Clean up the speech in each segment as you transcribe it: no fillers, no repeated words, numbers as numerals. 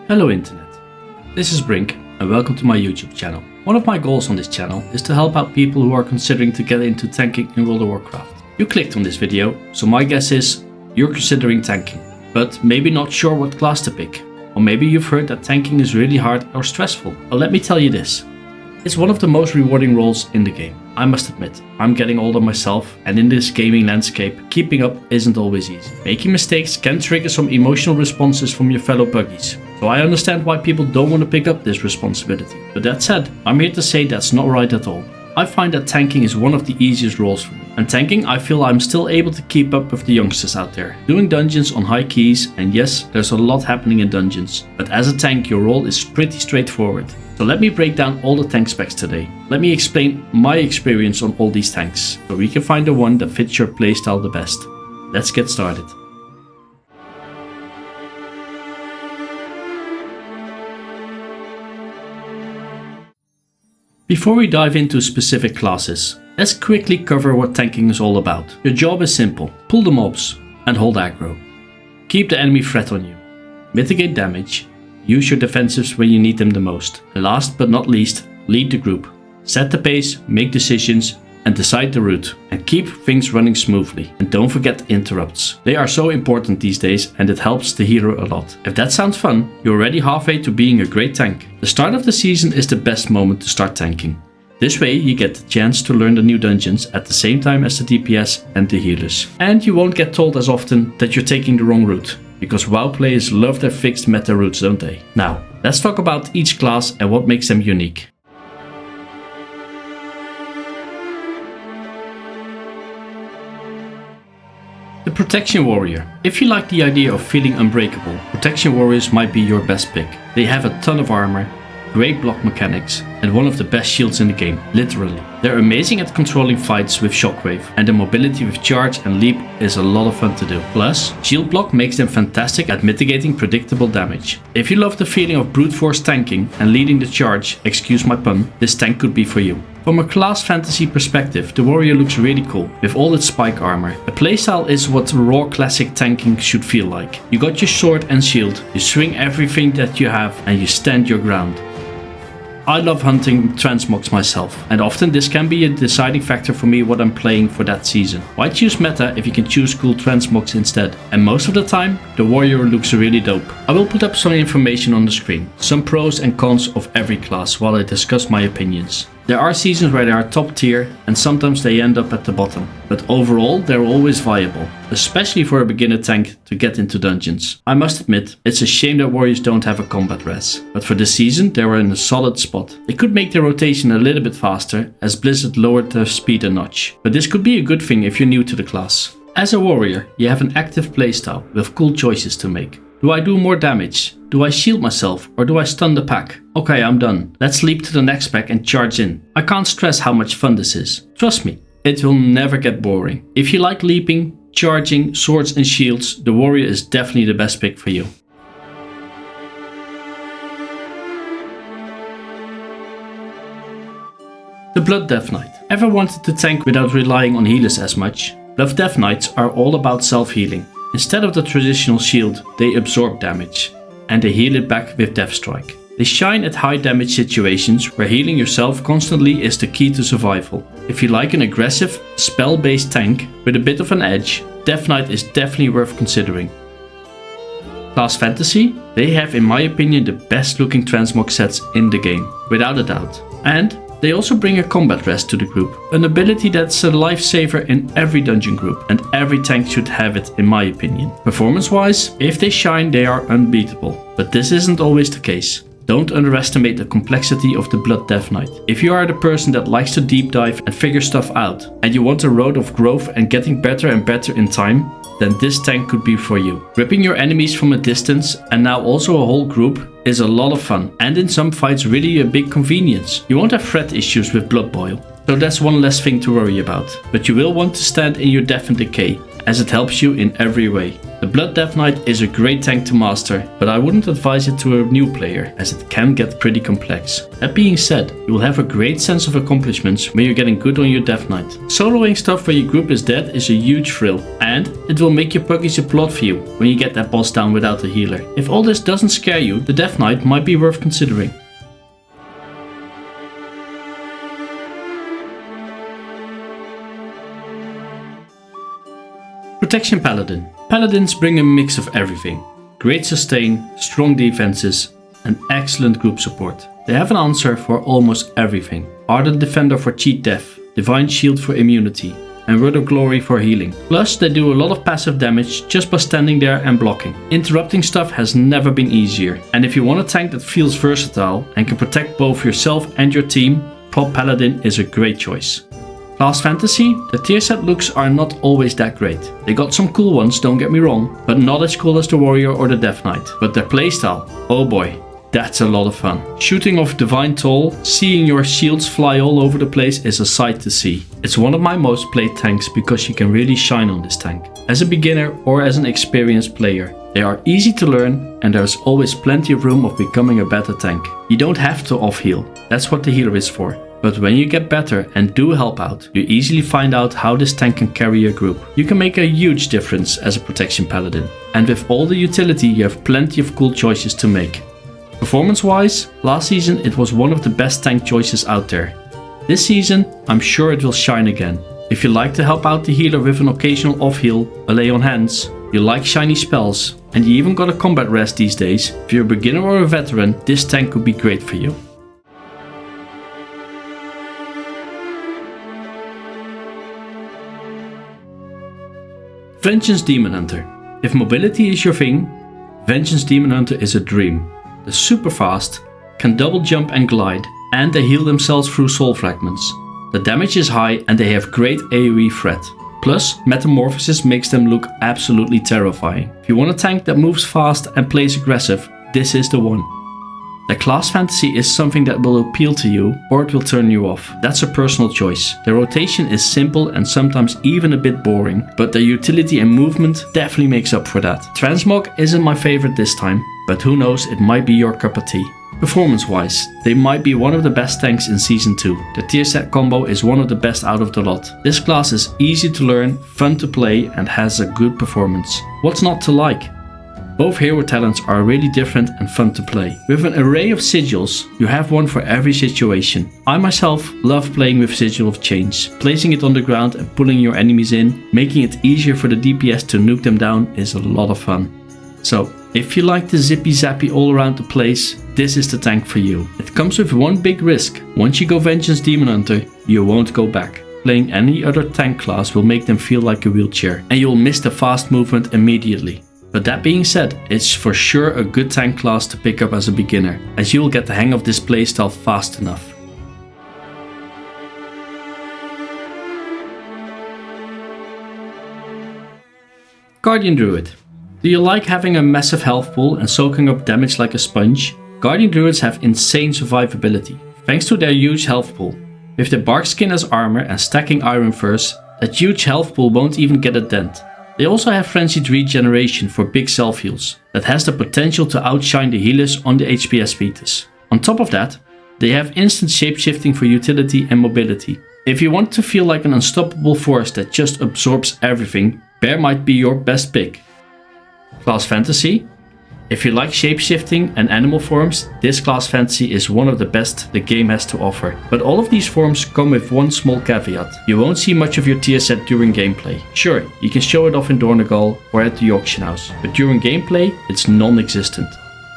Hello Internet, this is Brink and welcome to my YouTube channel. One of my goals on this channel is to help out people who are considering to get into tanking in World of Warcraft. You clicked on this video, so my guess is you're considering tanking, but maybe not sure what class to pick. Or maybe you've heard that tanking is really hard or stressful. Well, let me tell you this. It's one of the most rewarding roles in the game. I must admit, I'm getting older myself, and in this gaming landscape, keeping up isn't always easy. Making mistakes can trigger some emotional responses from your fellow buggies. So I understand why people don't want to pick up this responsibility. But that said, I'm here to say that's not right at all. I find that tanking is one of the easiest roles for me. And tanking, I feel I'm still able to keep up with the youngsters out there, doing dungeons on high keys, and yes, there's a lot happening in dungeons. But as a tank, your role is pretty straightforward. So let me break down all the tank specs today. Let me explain my experience on all these tanks, so we can find the one that fits your playstyle the best. Let's get started. Before we dive into specific classes, let's quickly cover what tanking is all about. Your job is simple: pull the mobs and hold aggro. Keep the enemy threat on you. Mitigate damage. Use your defensives when you need them the most. And last but not least, lead the group. Set the pace, make decisions, and decide the route. And keep things running smoothly. And don't forget interrupts. They are so important these days and it helps the hero a lot. If that sounds fun, you're already halfway to being a great tank. The start of the season is the best moment to start tanking. This way you get the chance to learn the new dungeons at the same time as the DPS and the healers. And you won't get told as often that you're taking the wrong route. Because WoW players love their fixed meta routes, don't they? Now, let's talk about each class and what makes them unique. The Protection Warrior. If you like the idea of feeling unbreakable, Protection Warriors might be your best pick. They have a ton of armor, great block mechanics, and one of the best shields in the game, literally. They're amazing at controlling fights with shockwave, and the mobility with charge and leap is a lot of fun to do. Plus, shield block makes them fantastic at mitigating predictable damage. If you love the feeling of brute force tanking and leading the charge, excuse my pun, this tank could be for you. From a class fantasy perspective, the warrior looks really cool, with all its spike armor. The playstyle is what raw classic tanking should feel like. You got your sword and shield, you swing everything that you have, and you stand your ground. I love hunting transmogs myself, and often this can be a deciding factor for me what I'm playing for that season. Why choose meta if you can choose cool transmogs instead? And most of the time, the warrior looks really dope. I will put up some information on the screen, some pros and cons of every class while I discuss my opinions. There are seasons where they are top tier and sometimes they end up at the bottom, but overall they're always viable, especially for a beginner tank to get into dungeons. I must admit, it's a shame that warriors don't have a combat res, but for this season they were in a solid spot. They could make their rotation a little bit faster as Blizzard lowered their speed a notch, but this could be a good thing if you're new to the class. As a warrior, you have an active playstyle with cool choices to make. Do I do more damage? Do I shield myself or do I stun the pack? Okay, I'm done. Let's leap to the next pack and charge in. I can't stress how much fun this is. Trust me, it will never get boring. If you like leaping, charging, swords and shields, the warrior is definitely the best pick for you. The Blood Deathknight. Ever wanted to tank without relying on healers as much? Blood Deathknights are all about self-healing. Instead of the traditional shield, they absorb damage, and they heal it back with Death Strike. They shine at high damage situations where healing yourself constantly is the key to survival. If you like an aggressive, spell-based tank with a bit of an edge, Deathknight is definitely worth considering. Class Fantasy, they have in my opinion the best looking transmog sets in the game, without a doubt. And they also bring a combat rest to the group, an ability that's a lifesaver in every dungeon group, and every tank should have it in my opinion. Performance wise, if they shine they are unbeatable, but this isn't always the case. Don't underestimate the complexity of the Blood Deathknight. If you are the person that likes to deep dive and figure stuff out, and you want a road of growth and getting better and better in time, then this tank could be for you. Ripping your enemies from a distance and now also a whole group is a lot of fun, and in some fights really a big convenience. You won't have threat issues with Blood Boil, so that's one less thing to worry about. But you will want to stand in your death and decay as it helps you in every way. The Blood Deathknight is a great tank to master, but I wouldn't advise it to a new player as it can get pretty complex. That being said, you will have a great sense of accomplishments when you're getting good on your Deathknight. Soloing stuff where your group is dead is a huge thrill, and it will make your puggies applaud for you when you get that boss down without a healer. If all this doesn't scare you, the Deathknight might be worth considering. Protection Paladin. Paladins bring a mix of everything. Great sustain, strong defenses, and excellent group support. They have an answer for almost everything. Ardent Defender for cheat death, Divine Shield for immunity, and Word of Glory for healing. Plus, they do a lot of passive damage just by standing there and blocking. Interrupting stuff has never been easier, and if you want a tank that feels versatile and can protect both yourself and your team, Prop Paladin is a great choice. Class Fantasy, the tier set looks are not always that great. They got some cool ones, don't get me wrong, but not as cool as the Warrior or the Deathknight. But their playstyle, oh boy, that's a lot of fun. Shooting off Divine Toll, seeing your shields fly all over the place is a sight to see. It's one of my most played tanks because you can really shine on this tank. As a beginner or as an experienced player, they are easy to learn and there's always plenty of room of becoming a better tank. You don't have to off-heal, that's what the healer is for. But when you get better and do help out, you easily find out how this tank can carry your group. You can make a huge difference as a Protection Paladin. And with all the utility, you have plenty of cool choices to make. Performance-wise, last season it was one of the best tank choices out there. This season, I'm sure it will shine again. If you like to help out the healer with an occasional off-heal, a lay on hands, you like shiny spells, and you even got a combat rest these days, if you're a beginner or a veteran, this tank could be great for you. Vengeance Demon Hunter. If mobility is your thing, Vengeance Demon Hunter is a dream. They're super fast, can double jump and glide, and they heal themselves through soul fragments. The damage is high and they have great AoE threat. Plus, Metamorphosis makes them look absolutely terrifying. If you want a tank that moves fast and plays aggressive, this is the one. The class fantasy is something that will appeal to you or it will turn you off. That's a personal choice. The rotation is simple and sometimes even a bit boring, but the utility and movement definitely makes up for that. Transmog isn't my favorite this time, but who knows, it might be your cup of tea. Performance-wise, they might be one of the best tanks in Season 2. The tier set combo is one of the best out of the lot. This class is easy to learn, fun to play and has a good performance. What's not to like? Both hero talents are really different and fun to play. With an array of sigils, you have one for every situation. I myself love playing with Sigil of Change. Placing it on the ground and pulling your enemies in, making it easier for the DPS to nuke them down is a lot of fun. So, if you like the zippy zappy all around the place, this is the tank for you. It comes with one big risk. Once you go Vengeance Demon Hunter, you won't go back. Playing any other tank class will make them feel like a wheelchair, and you'll miss the fast movement immediately. But that being said, it's for sure a good tank class to pick up as a beginner, as you will get the hang of this playstyle fast enough. Guardian Druid. Do you like having a massive health pool and soaking up damage like a sponge? Guardian Druids have insane survivability, thanks to their huge health pool. With their bark skin as armor and stacking iron furs, that huge health pool won't even get a dent. They also have Frenzied Regeneration for big self heals, that has the potential to outshine the healers on the HPS meters. On top of that, they have instant shapeshifting for utility and mobility. If you want to feel like an unstoppable force that just absorbs everything, Bear might be your best pick. Class Fantasy. If you like shapeshifting and animal forms, this class fantasy is one of the best the game has to offer. But all of these forms come with one small caveat. You won't see much of your tier set during gameplay. Sure, you can show it off in Donegal or at the auction house, but during gameplay, it's non-existent.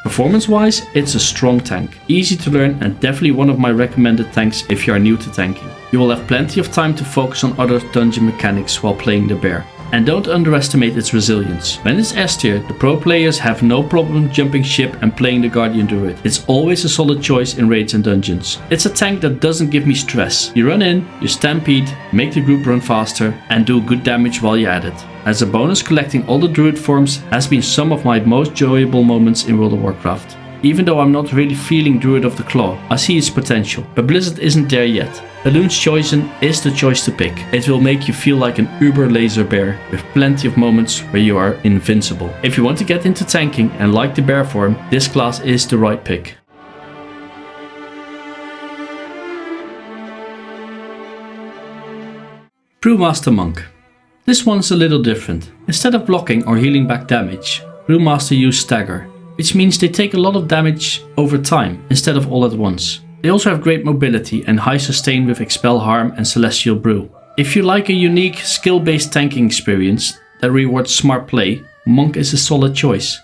Performance-wise, it's a strong tank, easy to learn and definitely one of my recommended tanks if you are new to tanking. You will have plenty of time to focus on other dungeon mechanics while playing the bear. And don't underestimate its resilience. When it's S tier, the pro players have no problem jumping ship and playing the Guardian Druid. It's always a solid choice in raids and dungeons. It's a tank that doesn't give me stress. You run in, you stampede, make the group run faster, and do good damage while you're at it. As a bonus, collecting all the Druid forms has been some of my most enjoyable moments in World of Warcraft. Even though I'm not really feeling Druid of the Claw, I see its potential, but Blizzard isn't there yet. Elune's Chosen is the choice to pick. It will make you feel like an uber laser bear, with plenty of moments where you are invincible. If you want to get into tanking and like the bear form, this class is the right pick. Brewmaster Monk. This one's a little different. Instead of blocking or healing back damage, Brewmaster use stagger, which means they take a lot of damage over time instead of all at once. They also have great mobility and high sustain with Expel Harm and Celestial Brew. If you like a unique skill-based tanking experience that rewards smart play, Monk is a solid choice.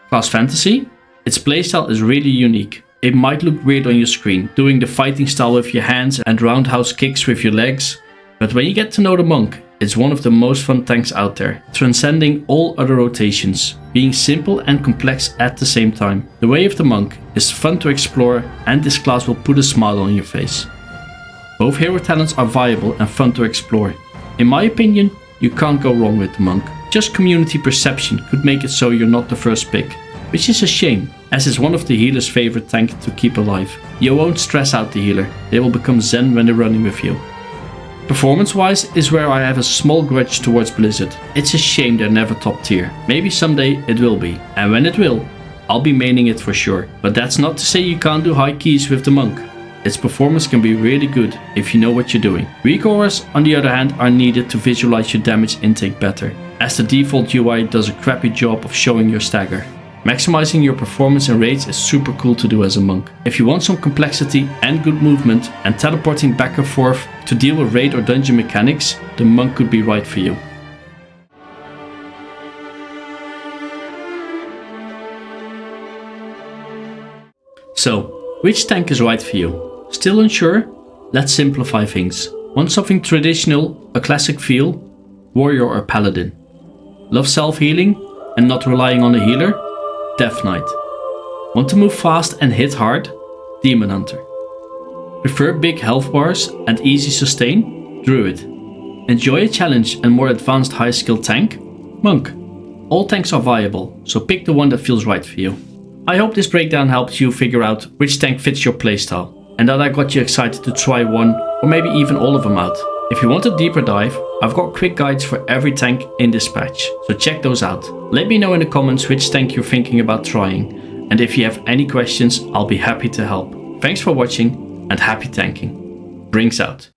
Class Fantasy? Its playstyle is really unique. It might look weird on your screen, doing the fighting style with your hands and roundhouse kicks with your legs, but when you get to know the Monk, it's one of the most fun tanks out there, transcending all other rotations, being simple and complex at the same time. The way of the Monk is fun to explore, and this class will put a smile on your face. Both hero talents are viable and fun to explore. In my opinion, you can't go wrong with the Monk. Just community perception could make it so you're not the first pick, which is a shame, as it's one of the healer's favorite tank to keep alive. You won't stress out the healer, they will become zen when they're running with you. Performance-wise is where I have a small grudge towards Blizzard. It's a shame they're never top tier. Maybe someday it will be, and when it will, I'll be maining it for sure. But that's not to say you can't do high keys with the Monk. Its performance can be really good if you know what you're doing. Weak auras, on the other hand, are needed to visualize your damage intake better, as the default UI does a crappy job of showing your stagger. Maximizing your performance and raids is super cool to do as a Monk. If you want some complexity and good movement and teleporting back and forth to deal with raid or dungeon mechanics, the Monk could be right for you. So, which tank is right for you? Still unsure? Let's simplify things. Want something traditional, a classic feel? Warrior or Paladin. Love self-healing and not relying on a healer? Deathknight. Want to move fast and hit hard? Demon Hunter. Prefer big health bars and easy sustain? Druid. Enjoy a challenge and more advanced high skill tank? Monk. All tanks are viable, so pick the one that feels right for you. I hope this breakdown helped you figure out which tank fits your playstyle, and that I got you excited to try one or maybe even all of them out. If you want a deeper dive, I've got quick guides for every tank in this patch, so check those out. Let me know in the comments which tank you're thinking about trying, and if you have any questions, I'll be happy to help. Thanks for watching and happy tanking. Brink's out.